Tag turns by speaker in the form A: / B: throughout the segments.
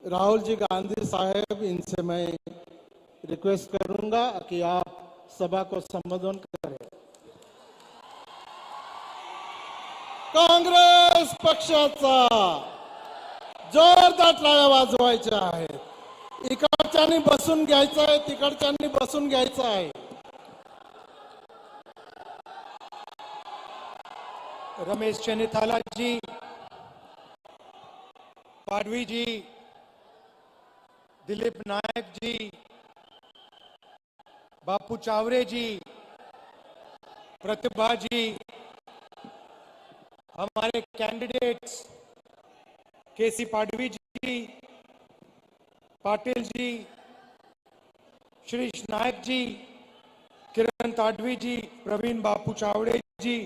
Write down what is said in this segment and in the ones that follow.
A: राहुल जी गांधी साहब, इनसे मैं रिक्वेस्ट करूंगा कि आप सभा को संबोधन करें। काँग्रेस पक्षाचा जोरदार टाळ्या वाजवायच्या आहेत। इकडच्यांनी बसून घ्यायचं आहे, तिकडच्यांनी बसून घ्यायचं आहे।
B: रमेश चेन्नीथाला जी, पाडवी जी, दिलीप नायक जी, बापू चावरे जी, प्रतिभा जी, हमारे कैंडिडेट्स केसी पाडवी जी, पाटिल जी, श्रीश नायक जी, किरण ताडवी जी, प्रवीण बापू चावड़े जी,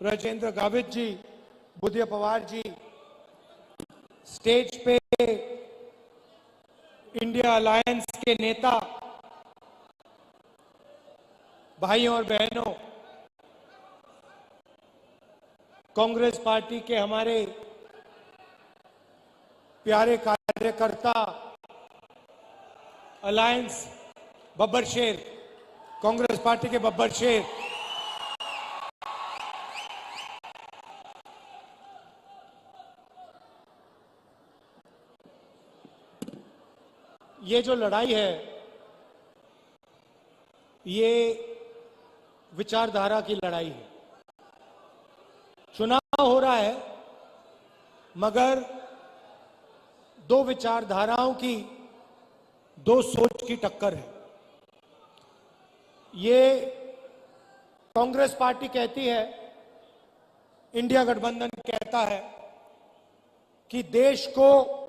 B: राजेंद्र गावित जी, बुधिया पवार जी, स्टेज पे इंडिया अलायंस के नेता, भाइयों और बहनों, कांग्रेस पार्टी के हमारे प्यारे कार्यकर्ता, अलायंस बब्बर शेर, कांग्रेस पार्टी के बब्बर शेर, ये जो लड़ाई है ये विचारधारा की लड़ाई है। चुनाव हो रहा है मगर दो विचारधाराओं की, दो सोच की टक्कर है। ये कांग्रेस पार्टी कहती है, इंडिया गठबंधन कहता है कि देश को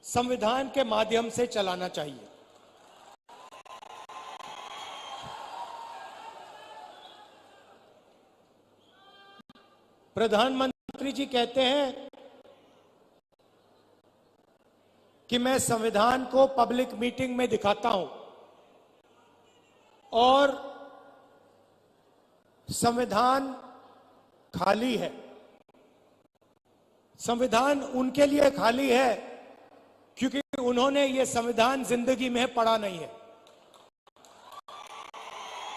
B: संविधान के माध्यम से चलाना चाहिए। प्रधानमंत्री जी कहते हैं कि मैं संविधान को पब्लिक मीटिंग में दिखाता हूं और संविधान खाली है। संविधान उनके लिए खाली है क्योंकि उन्होंने ये संविधान जिंदगी में पढ़ा नहीं है।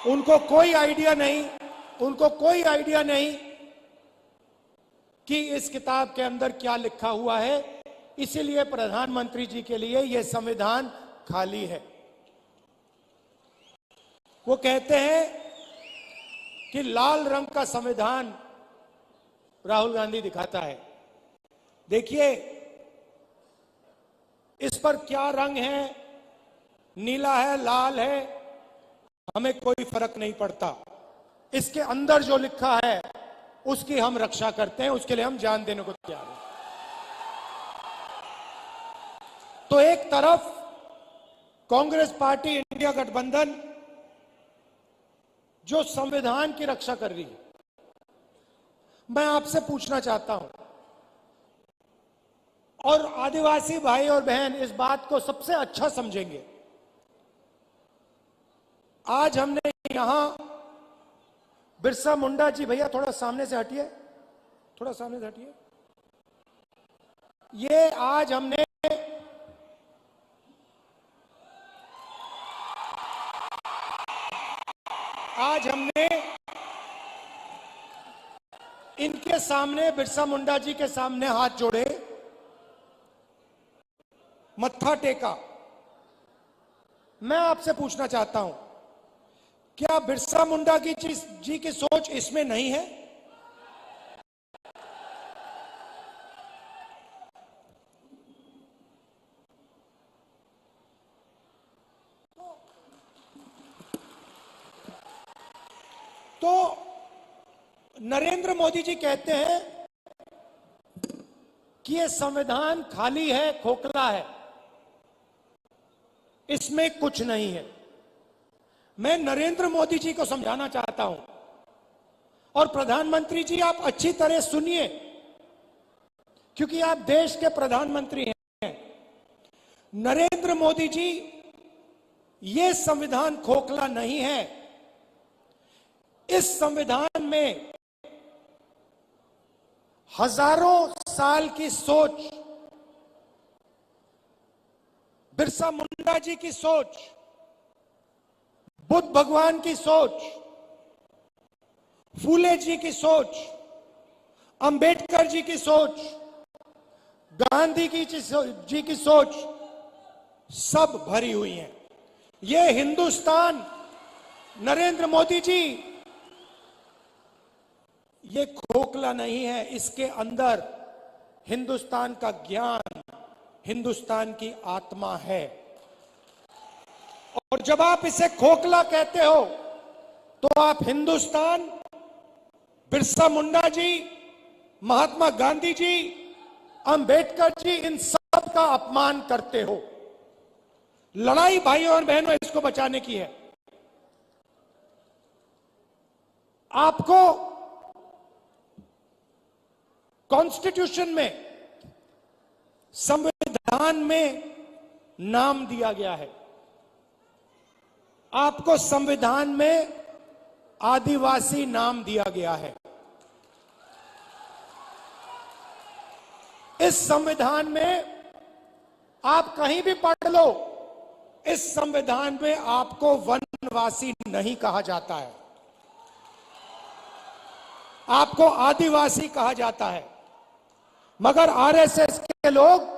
B: उनको कोई आइडिया नहीं कि इस किताब के अंदर क्या लिखा हुआ है। इसीलिए प्रधानमंत्री जी के लिए यह संविधान खाली है। वो कहते हैं कि लाल रंग का संविधान राहुल गांधी दिखाता है। देखिए इस पर क्या रंग है, नीला है, लाल है, हमें कोई फर्क नहीं पड़ता। इसके अंदर जो लिखा है उसकी हम रक्षा करते हैं, उसके लिए हम जान देने को तैयार हैं। तो एक तरफ कांग्रेस पार्टी, इंडिया गठबंधन जो संविधान की रक्षा कर रही है, मैं आपसे पूछना चाहता हूं और आदिवासी भाई और बहन इस बात को सबसे अच्छा समझेंगे। आज हमने यहां बिरसा मुंडा जी, भैया थोड़ा सामने से हटिए, थोड़ा सामने से हटिए। ये आज हमने इनके सामने, बिरसा मुंडा जी के सामने हाथ जोड़े, मत्था टेका। मैं आपसे पूछना चाहता हूं, क्या बिरसा मुंडा जी की सोच इसमें नहीं है? तो नरेंद्र मोदी जी कहते हैं कि यह संविधान खाली है, खोखला है, इसमें कुछ नहीं है। मैं नरेंद्र मोदी जी को समझाना चाहता हूं और प्रधानमंत्री जी आप अच्छी तरह सुनिए क्योंकि आप देश के प्रधानमंत्री हैं। नरेंद्र मोदी जी, ये संविधान खोखला नहीं है। इस संविधान में हजारों साल की सोच, बिरसा मुंडा जी की सोच, बुद्ध भगवान की सोच, फूले जी की सोच, अंबेडकर जी की सोच, गांधी जी की सोच सब भरी हुई है। ये हिंदुस्तान, नरेंद्र मोदी जी, ये खोखला नहीं है। इसके अंदर हिंदुस्तान का ज्ञान, हिंदुस्तान की आत्मा है। और जब आप इसे खोखला कहते हो तो आप हिंदुस्तान, बिरसा मुंडा जी, महात्मा गांधी जी, अंबेडकर जी, इन सब का अपमान करते हो। लड़ाई भाइयों और बहनों इसको बचाने की है। आपको कॉन्स्टिट्यूशन में, संविधान में नाम दिया गया है। आपको संविधान में आदिवासी नाम दिया गया है। इस संविधान में आप कहीं भी पढ़ लो, इस संविधान में आपको वनवासी नहीं कहा जाता है, आपको आदिवासी कहा जाता है। मगर आरएसएस के लोग,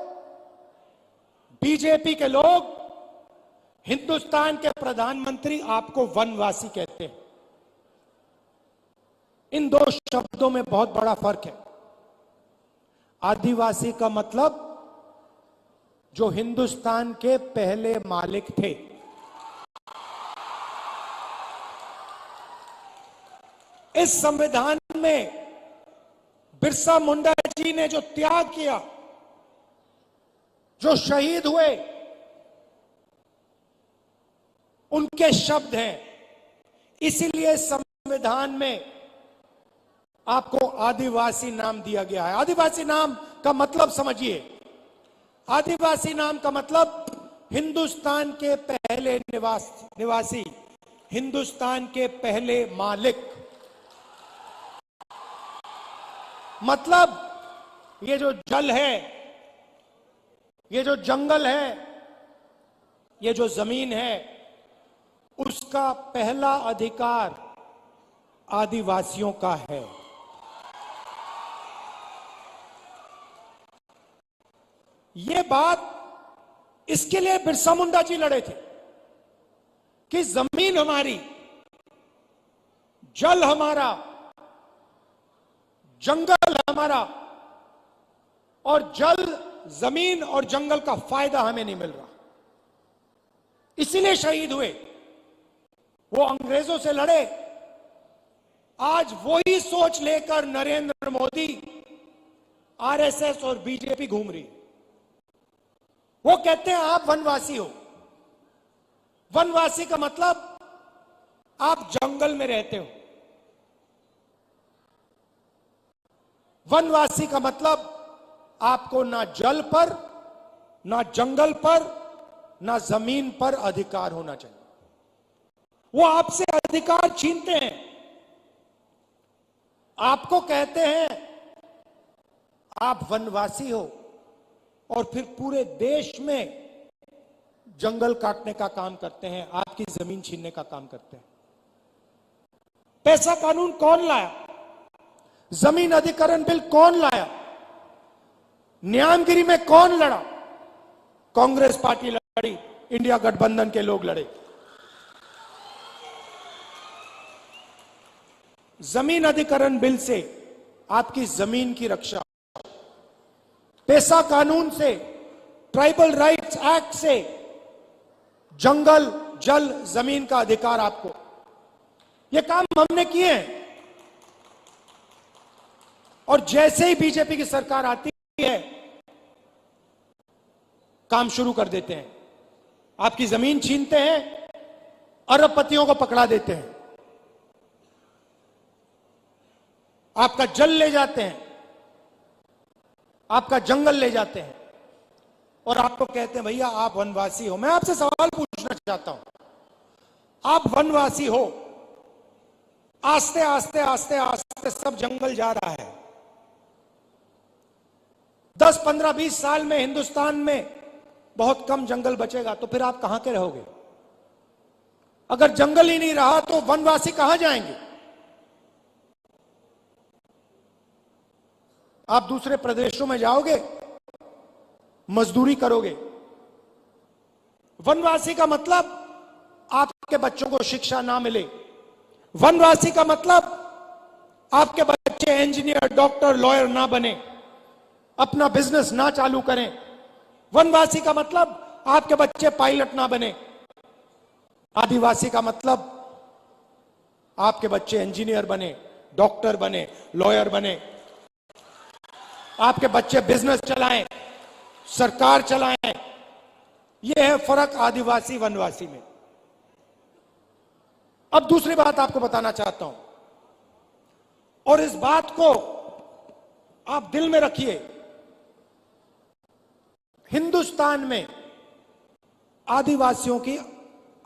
B: बीजेपी के लोग, हिंदुस्तान के प्रधानमंत्री आपको वनवासी कहते हैं। इन दो शब्दों में बहुत बड़ा फर्क है। आदिवासी का मतलब जो हिंदुस्तान के पहले मालिक थे। इस संविधान में बिरसा मुंडा जी ने जो त्याग किया, जो शहीद हुए, उनके शब्द हैं। इसीलिए संविधान में आपको आदिवासी नाम दिया गया है। आदिवासी नाम का मतलब समझिए। आदिवासी नाम का मतलब हिंदुस्तान के पहले निवासी, हिंदुस्तान के पहले मालिक। मतलब ये जो जल है, ये जो जंगल है, ये जो जमीन है, उसका पहला अधिकार आदिवासियों का है। ये बात, इसके लिए बिरसा मुंडा जी लड़े थे कि जमीन हमारी, जल हमारा, जंगल हमारा, और जल, जमीन और जंगल का फायदा हमें नहीं मिल रहा। इसीलिए शहीद हुए। वो अंग्रेजों से लड़े। आज वही सोच लेकर नरेंद्र मोदी, आरएसएस और बीजेपी घूम रही। वो कहते हैं आप वनवासी हो। वनवासी का मतलब आप जंगल में रहते हो। वनवासी का मतलब आपको ना जल पर, ना जंगल पर, ना जमीन पर अधिकार होना चाहिए। वो आपसे अधिकार छीनते हैं। आपको कहते हैं आप वनवासी हो, और फिर पूरे देश में जंगल काटने का काम करते हैं, आपकी जमीन छीनने का काम करते हैं। पैसा कानून कौन लाया? जमीन अधिग्रहण बिल कौन लाया? न्यामगिरी में कौन लड़ा? कांग्रेस पार्टी लड़ी, इंडिया गठबंधन के लोग लड़े। जमीन अधिग्रहण बिल से आपकी जमीन की रक्षा, पैसा कानून से, ट्राइबल राइट्स एक्ट से जंगल, जल, जमीन का अधिकार आपको। ये काम हमने किए हैं। और जैसे ही बीजेपी की सरकार आती है, काम शुरू कर देते हैं। आपकी जमीन छीनते हैं, अरबपतियों को पकड़ा देते हैं, आपका जल ले जाते हैं, आपका जंगल ले जाते हैं, और आपको कहते हैं भैया आप वनवासी हो। मैं आपसे सवाल पूछना चाहता हूं, आप वनवासी हो, आस्ते आस्ते आस्ते आस्ते सब जंगल जा रहा है। 10, 15, 20 साल में हिंदुस्तान में बहुत कम जंगल बचेगा, तो फिर आप कहां के रहोगे? अगर जंगल ही नहीं रहा तो वनवासी कहां जाएंगे? आप दूसरे प्रदेशों में जाओगे, मजदूरी करोगे। वनवासी का मतलब आपके बच्चों को शिक्षा ना मिले। वनवासी का मतलब आपके बच्चे इंजीनियर, डॉक्टर, लॉयर ना बने, अपना बिजनेस ना चालू करें। वनवासी का मतलब आपके बच्चे पायलट ना बने। आदिवासी का मतलब आपके बच्चे इंजीनियर बने, डॉक्टर बने, लॉयर बने, आपके बच्चे बिजनेस चलाएं, सरकार चलाएं। यह है फर्क आदिवासी वनवासी में। अब दूसरी बात आपको बताना चाहता हूं, और इस बात को आप दिल में रखिए। हिंदुस्तान में आदिवासियों की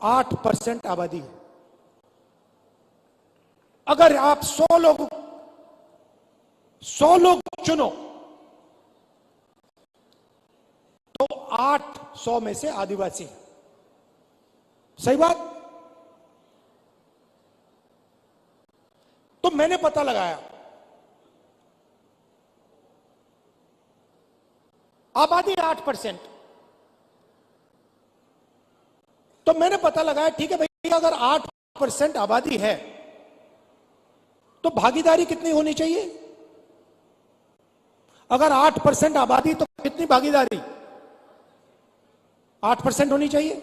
B: 8% आबादी है। अगर आप 100 लोग चुनो तो 800 में से आदिवासी है। सही बात? तो मैंने पता लगाया, आबादी 8%। तो मैंने पता लगाया, ठीक है भाई, अगर 8% आबादी है तो भागीदारी कितनी होनी चाहिए? अगर 8% आबादी तो कितनी भागीदारी? 8% होनी चाहिए।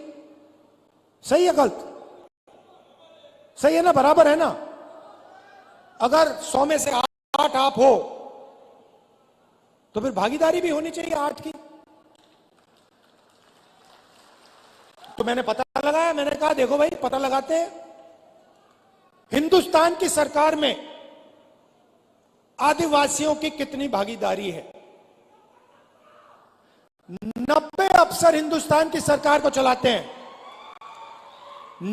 B: सही है गलत? सही है ना? बराबर है ना? अगर 100 में से 8 आप हो तो फिर भागीदारी भी होनी चाहिए 8 की। तो मैंने पता लगाया, मैंने कहा देखो भाई, पता लगाते हैं हिंदुस्तान की सरकार में आदिवासियों की कितनी भागीदारी है। 90 अफसर हिंदुस्तान की सरकार को चलाते हैं।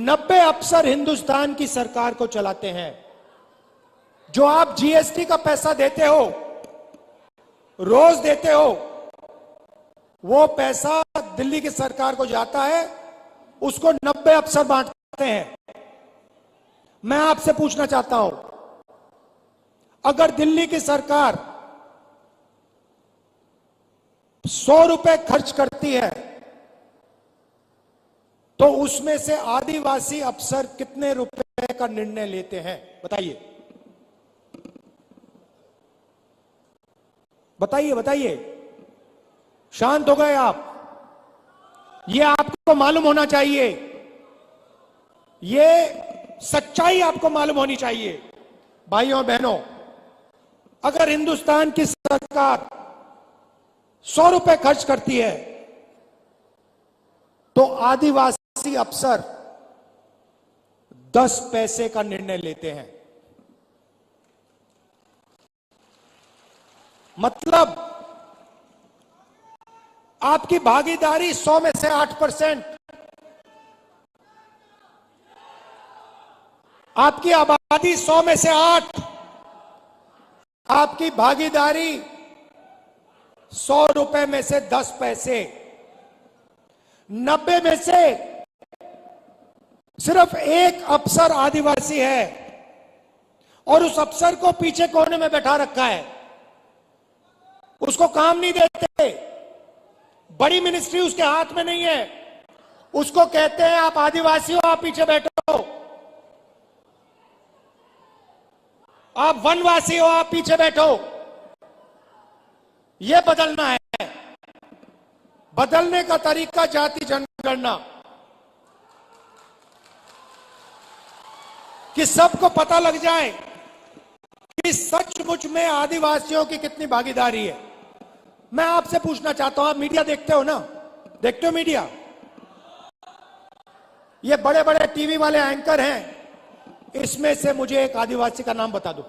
B: 90 अफसर हिंदुस्तान की सरकार को चलाते हैं। जो आप जीएसटी का पैसा देते हो, रोज देते हो, वो पैसा दिल्ली की सरकार को जाता है, उसको 90 अफसर बांटते हैं। मैं आपसे पूछना चाहता हूं, अगर दिल्ली की सरकार 100 रुपए खर्च करती है तो उसमें से आदिवासी अफसर कितने रुपए का निर्णय लेते हैं? बताइए, बताइए, बताइए। शांत हो गए आप? ये आपको मालूम होना चाहिए, ये सच्चाई आपको मालूम होनी चाहिए। भाइयों बहनों, अगर हिंदुस्तान की सरकार 100 रुपए खर्च करती है तो आदिवासी अफसर 10 पैसे का निर्णय लेते हैं। मतलब आपकी भागीदारी 100 में से 8%, आपकी आबादी 100 में से 8, आपकी भागीदारी 100 रुपए में से 10 पैसे। 90 में से सिर्फ एक अफसर आदिवासी है और उस अफसर को पीछे कोने में बैठा रखा है, उसको काम नहीं देते। बड़ी मिनिस्ट्री उसके हाथ में नहीं है। उसको कहते हैं आप आदिवासी हो, आप पीछे बैठो। आप वनवासी हो, आप पीछे बैठो। यह बदलना है। बदलने का तरीका जाति जनगणना, कि सबको पता लग जाए कि सचमुच में आदिवासियों की कितनी भागीदारी है। मैं आपसे पूछना चाहता हूं, आप मीडिया देखते हो ना? देखते हो मीडिया? ये बड़े बड़े टीवी वाले एंकर हैं, इसमें से मुझे एक आदिवासी का नाम बता दो।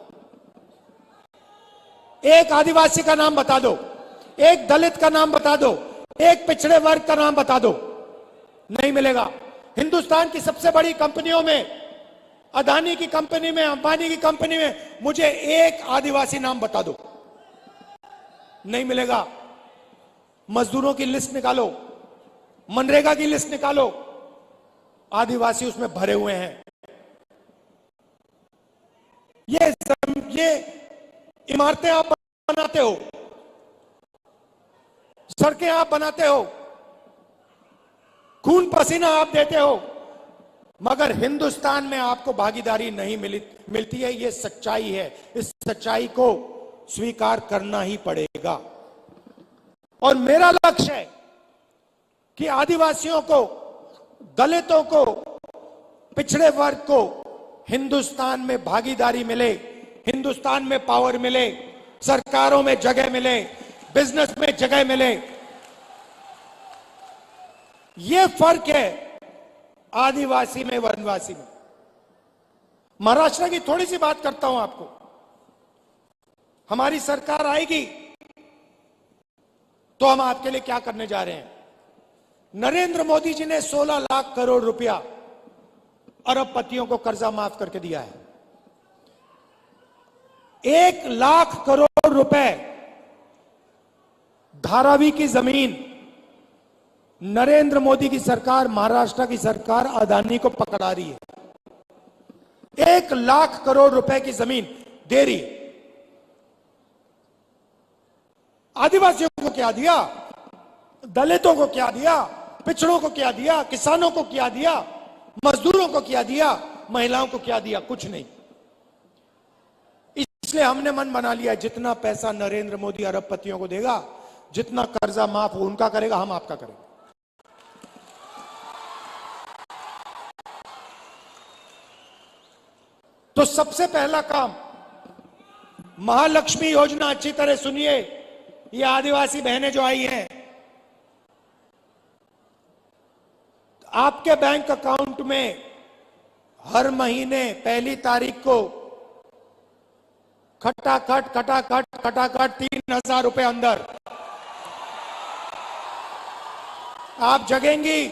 B: एक आदिवासी का नाम बता दो, एक दलित का नाम बता दो, एक पिछड़े वर्ग का नाम बता दो। नहीं मिलेगा। हिंदुस्तान की सबसे बड़ी कंपनियों में, अदानी की कंपनी में, अंबानी की कंपनी में, मुझे एक आदिवासी नाम बता दो। नहीं मिलेगा। मजदूरों की लिस्ट निकालो, मनरेगा की लिस्ट निकालो, आदिवासी उसमें भरे हुए हैं। ये इमारतें आप बनाते हो, सड़कें आप बनाते हो, खून पसीना आप देते हो, मगर हिंदुस्तान में आपको भागीदारी नहीं मिलती है। ये सच्चाई है, इस सच्चाई को स्वीकार करना ही पड़ेगा। और मेरा लक्ष्य है कि आदिवासियों को, दलितों को, पिछड़े वर्ग को हिंदुस्तान में भागीदारी मिले, हिंदुस्तान में पावर मिले, सरकारों में जगह मिले, बिजनेस में जगह मिले। यह फर्क है आदिवासी में, वनवासी में। महाराष्ट्र की थोड़ी सी बात करता हूं आपको। हमारी सरकार आएगी तो हम आपके लिए क्या करने जा रहे हैं। नरेंद्र मोदी जी ने 16 लाख करोड़ रुपया अरबपतियों को कर्जा माफ करके दिया है। 1 लाख करोड़ रुपए धारावी की जमीन नरेंद्र मोदी की सरकार, महाराष्ट्र की सरकार अदानी को पकड़ा रही है। 1 लाख करोड़ रुपए की जमीन दे रही है। आदिवासियों को क्या दिया, दलितों को क्या दिया, पिछड़ों को क्या दिया, किसानों को क्या दिया, मजदूरों को क्या दिया, महिलाओं को क्या दिया? कुछ नहीं। इसलिए हमने मन बना लिया, जितना पैसा नरेंद्र मोदी अरबपतियों को देगा, जितना कर्जा माफ उनका करेगा, हम आपका करेंगे। तो सबसे पहला काम, महालक्ष्मी योजना, अच्छी तरह सुनिए। ये आदिवासी बहनें जो आई हैं, आपके बैंक अकाउंट में हर महीने 1 तारीख को खटाखट 3,000 रुपए अंदर आप जगेंगी,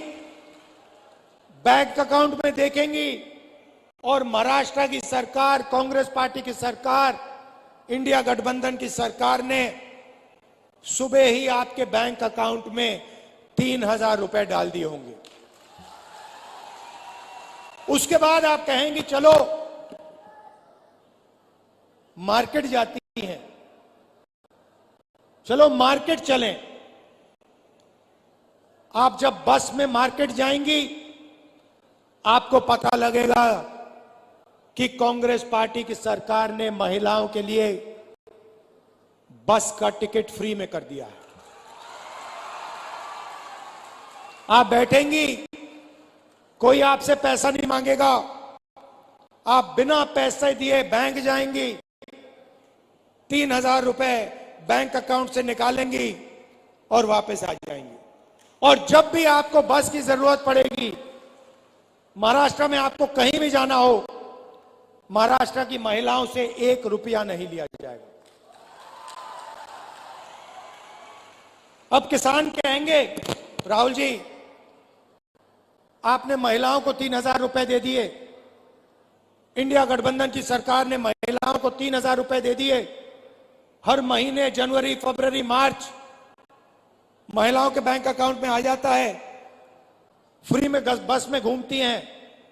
B: बैंक अकाउंट में देखेंगी। और महाराष्ट्र की सरकार, कांग्रेस पार्टी की सरकार, इंडिया गठबंधन की सरकार ने सुबह ही आपके बैंक अकाउंट में 3,000 रुपए डाल दिए होंगे। उसके बाद आप कहेंगे चलो मार्केट जाती हैं, चलो मार्केट चलें। आप जब बस में मार्केट जाएंगी, आपको पता लगेगा कि कांग्रेस पार्टी की सरकार ने महिलाओं के लिए बस का टिकट फ्री में कर दिया है। आप बैठेंगी, कोई आपसे पैसा नहीं मांगेगा, आप बिना पैसे दिए बैंक जाएंगी, 3,000 रुपए बैंक अकाउंट से निकालेंगी और वापस आ जाएंगी। और जब भी आपको बस की जरूरत पड़ेगी, महाराष्ट्र में आपको कहीं भी जाना हो, महाराष्ट्र की महिलाओं से 1 रुपया नहीं लिया जाएगा। अब किसान कहेंगे, राहुल जी आपने महिलाओं को 3,000 रुपए दे दिए, इंडिया गठबंधन की सरकार ने महिलाओं को 3,000 रुपए दे दिए, हर महीने जनवरी, फरवरी, मार्च महिलाओं के बैंक अकाउंट में आ जाता है, फ्री में बस में घूमती हैं,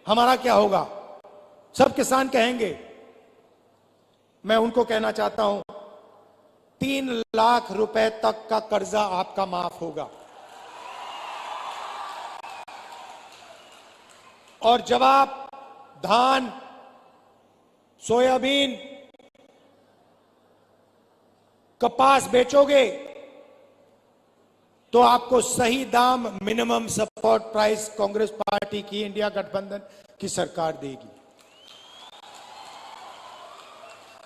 B: हमारा क्या होगा? सब किसान कहेंगे। मैं उनको कहना चाहता हूं, 3 लाख रुपए तक का कर्जा आपका माफ होगा। और जब आप धान, सोयाबीन, कपास बेचोगे तो आपको सही दाम, minimum support price Congress party की, इंडिया गठबंधन की सरकार देगी।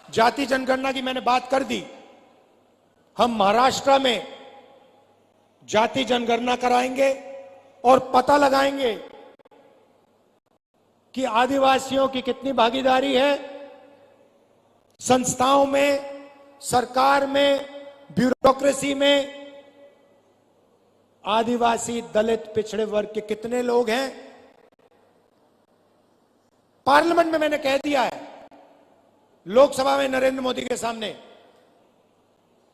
B: जाति जनगणना की मैंने बात कर दी। हम महाराष्ट्र में जाति जनगणना कराएंगे और पता लगाएंगे कि आदिवासियों की कितनी भागीदारी है संस्थाओं में, सरकार में, ब्यूरोक्रेसी में। आदिवासी, दलित, पिछड़े वर्ग के कितने लोग हैं। पार्लियामेंट में मैंने कह दिया है, लोकसभा में नरेंद्र मोदी के सामने,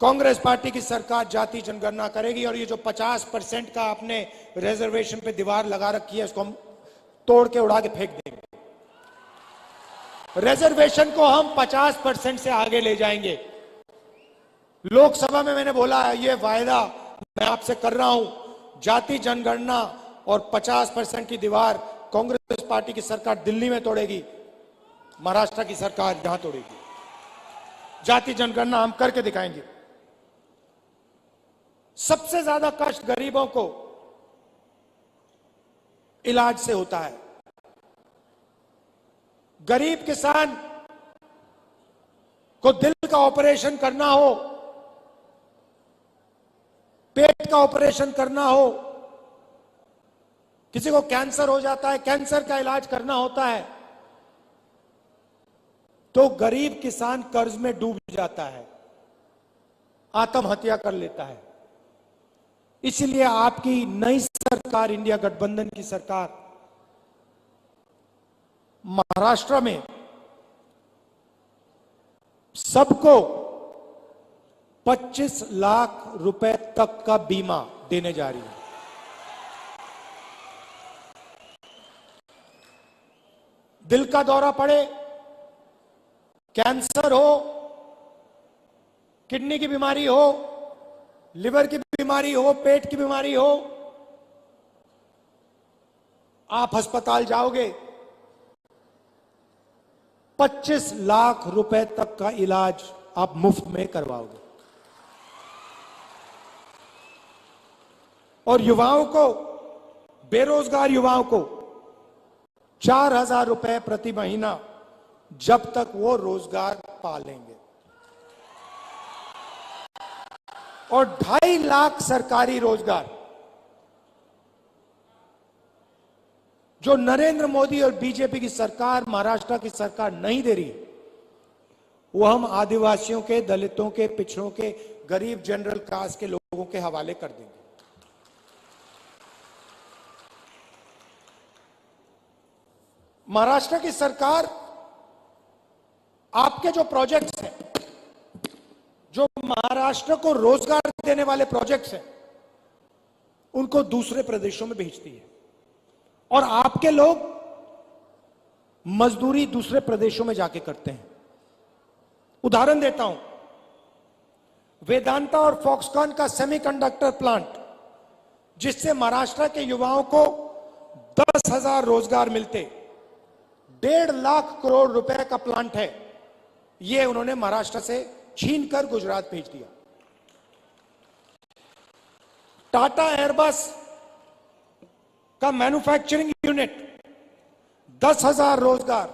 B: कांग्रेस पार्टी की सरकार जाति जनगणना करेगी और ये जो 50% का आपने रिजर्वेशन पे दीवार लगा रखी है, इसको हम तोड़ के उड़ा के फेंक देंगे। रिजर्वेशन को हम 50% से आगे ले जाएंगे। लोकसभा में मैंने बोला है, ये वायदा मैं आपसे कर रहा हूं, जाति जनगणना और 50% की दीवार कांग्रेस पार्टी की सरकार दिल्ली में तोड़ेगी, महाराष्ट्र की सरकार यहां तोड़ेगी। जाति जनगणना हम करके दिखाएंगे। सबसे ज्यादा कष्ट गरीबों को इलाज से होता है। गरीब किसान को दिल का ऑपरेशन करना हो, पेट का ऑपरेशन करना हो, किसी को कैंसर हो जाता है, कैंसर का इलाज करना होता है, तो गरीब किसान कर्ज में डूब जाता है, आत्महत्या कर लेता है। इसलिए आपकी नई सरकार, इंडिया गठबंधन की सरकार, महाराष्ट्र में सबको 25 लाख रुपए तक का बीमा देने जा रही है। दिल का दौरा पड़े, कैंसर हो, किडनी की बीमारी हो, लिवर की बीमारी हो, पेट की बीमारी हो, आप अस्पताल जाओगे, 25 लाख रुपए तक का इलाज आप मुफ्त में करवाओगे। और युवाओं को, बेरोजगार युवाओं को 4,000 रुपए प्रति महीना, जब तक वो रोजगार पा लेंगे। और 2.5 लाख सरकारी रोजगार जो नरेंद्र मोदी और बीजेपी की सरकार, महाराष्ट्र की सरकार नहीं दे रही, वो हम आदिवासियों के, दलितों के, पिछड़ों के, गरीब जनरल कास्ट के लोगों के हवाले कर देंगे। महाराष्ट्र की सरकार आपके जो प्रोजेक्ट्स हैं, जो महाराष्ट्र को रोजगार देने वाले प्रोजेक्ट्स हैं, उनको दूसरे प्रदेशों में भेजती है और आपके लोग मजदूरी दूसरे प्रदेशों में जाके करते हैं। उदाहरण देता हूं, वेदांता और फॉक्सकॉन का सेमीकंडक्टर प्लांट, जिससे महाराष्ट्र के युवाओं को 10,000 रोजगार मिलते, 1.5 लाख करोड़ रुपए का प्लांट है, यह उन्होंने महाराष्ट्र से छीनकर गुजरात भेज दिया। टाटा एयरबस का मैन्युफैक्चरिंग यूनिट, 10,000 रोजगार,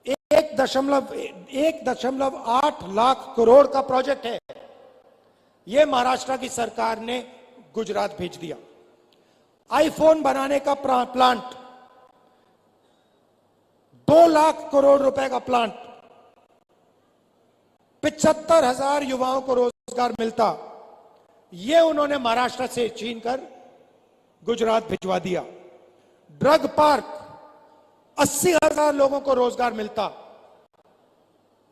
B: 1.8 लाख करोड़ का प्रोजेक्ट है, यह महाराष्ट्र की सरकार ने गुजरात भेज दिया। आईफोन बनाने का प्लांट, 2 लाख करोड़ रुपए का प्लांट, 75,000 युवाओं को रोजगार मिलता, यह उन्होंने महाराष्ट्र से छीनकर गुजरात भिजवा दिया। ड्रग पार्क, 80,000 लोगों को रोजगार मिलता,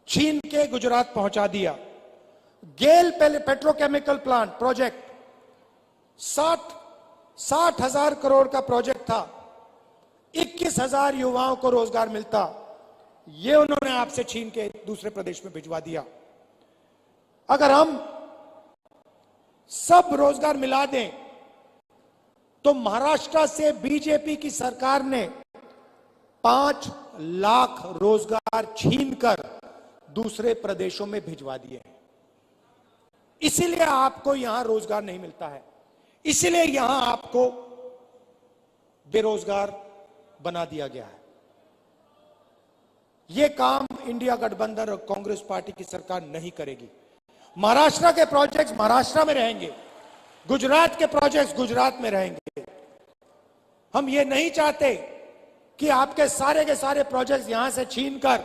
B: छीन के गुजरात पहुंचा दिया। गेल पेट्रोकेमिकल प्लांट प्रोजेक्ट, 60,000 करोड़ का प्रोजेक्ट था, 21,000 युवाओं को रोजगार मिलता, यह उन्होंने आपसे छीन के दूसरे प्रदेश में भिजवा दिया। अगर हम सब रोजगार मिला दें तो महाराष्ट्र से बीजेपी की सरकार ने 5 लाख रोजगार छीनकर दूसरे प्रदेशों में भिजवा दिए। इसीलिए आपको यहां रोजगार नहीं मिलता है, इसीलिए यहां आपको बेरोजगार बना दिया गया है। यह काम इंडिया गठबंधन और कांग्रेस पार्टी की सरकार नहीं करेगी। महाराष्ट्र के प्रोजेक्ट्स महाराष्ट्र में रहेंगे, गुजरात के प्रोजेक्ट्स गुजरात में रहेंगे। हम ये नहीं चाहते कि आपके सारे के सारे प्रोजेक्ट्स यहां से छीनकर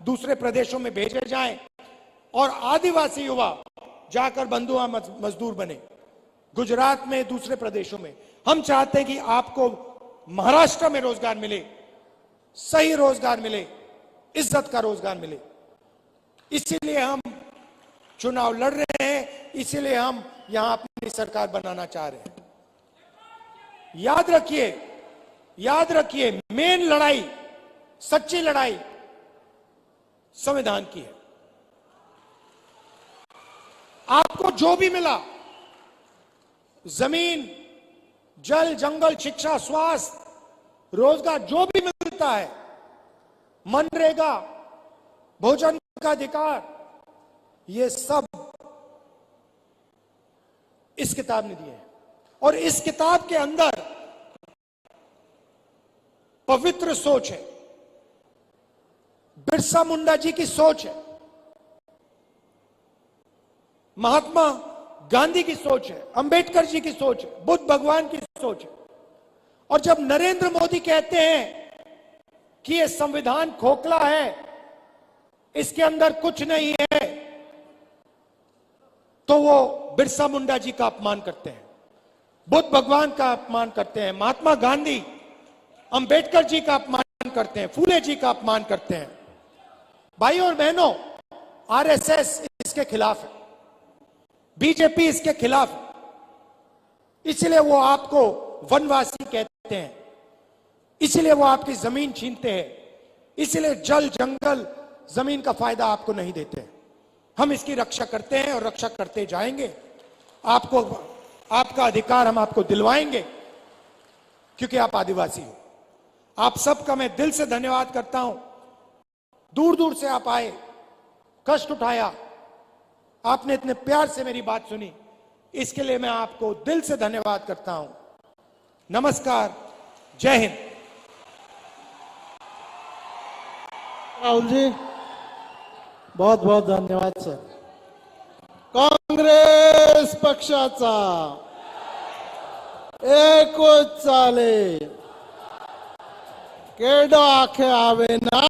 B: दूसरे प्रदेशों में भेजे जाएं और आदिवासी युवा जाकर बंधुआ मजदूर बने गुजरात में, दूसरे प्रदेशों में। हम चाहते हैं कि आपको महाराष्ट्र में रोजगार मिले, सही रोजगार मिले, इज्जत का रोजगार मिले। इसीलिए हम चुनाव लड़ रहे हैं, इसीलिए हम यहां अपनी सरकार बनाना चाह रहे हैं। याद रखिए, मेन लड़ाई, सच्ची लड़ाई संविधान की है। आपको जो भी मिला, जमीन, जल, जंगल, शिक्षा, स्वास्थ्य, रोजगार, जो भी मिलता है, मनरेगा, भोजन का अधिकार, ये सब इस किताब ने दिए हैं। और इस किताब के अंदर पवित्र सोच है, बिरसा मुंडा जी की सोच है, महात्मा गांधी की सोच है, अंबेडकर जी की सोच है, बुद्ध भगवान की सोच है। और जब नरेंद्र मोदी कहते हैं कि यह संविधान खोखला है, इसके अंदर कुछ नहीं है, तो वो बिरसा मुंडा जी का अपमान करते हैं, बुद्ध भगवान का अपमान करते हैं, महात्मा गांधी, अंबेडकर जी का अपमान करते हैं, फूले जी का अपमान करते हैं। भाइयों और बहनों, आरएसएस इसके खिलाफ है, बीजेपी इसके खिलाफ है। इसलिए वो आपको वनवासी कहते हैं, इसलिए वो आपकी जमीन छीनते हैं, इसलिए जल, जंगल, जमीन का फायदा आपको नहीं देते। हम इसकी रक्षा करते हैं और रक्षा करते जाएंगे। आपको आपका अधिकार हम आपको दिलवाएंगे, क्योंकि आप आदिवासी हो। आप सबका मैं दिल से धन्यवाद करता हूं। दूर दूर से आप आए, कष्ट उठाया, आपने इतने प्यार से मेरी बात सुनी, इसके लिए मैं आपको दिल से धन्यवाद करता हूं। नमस्कार, जय हिंद।
A: राहुल जी, बहुत बहुत धन्यवाद सर। काँग्रेस पक्षाचा एकूच चाले, केडो आखे आवे ना